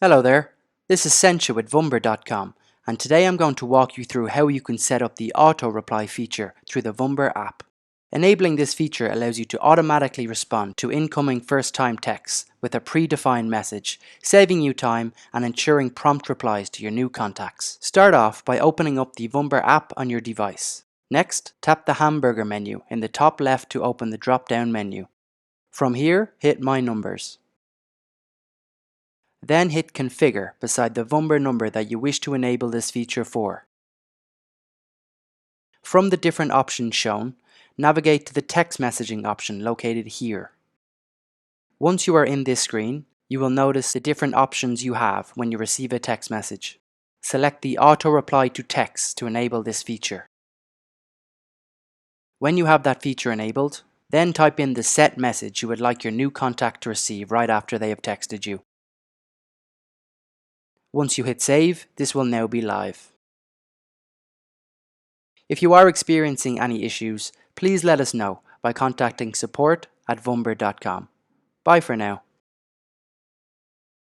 Hello there, this is Sencha with Vumber.com, and today I'm going to walk you through how you can set up the auto reply feature through the Vumber app. Enabling this feature allows you to automatically respond to incoming first-time texts with a predefined message, saving you time and ensuring prompt replies to your new contacts. Start off by opening up the Vumber app on your device. Next, tap the hamburger menu in the top left to open the drop-down menu. From here, hit My Numbers. Then hit Configure beside the Vumber number that you wish to enable this feature for. From the different options shown, navigate to the text messaging option located here. Once you are in this screen, you will notice the different options you have when you receive a text message. Select the Auto Reply to Text to enable this feature. When you have that feature enabled, then type in the set message you would like your new contact to receive right after they have texted you. Once you hit save, this will now be live. If you are experiencing any issues, please let us know by contacting support@vumber.com. Bye for now.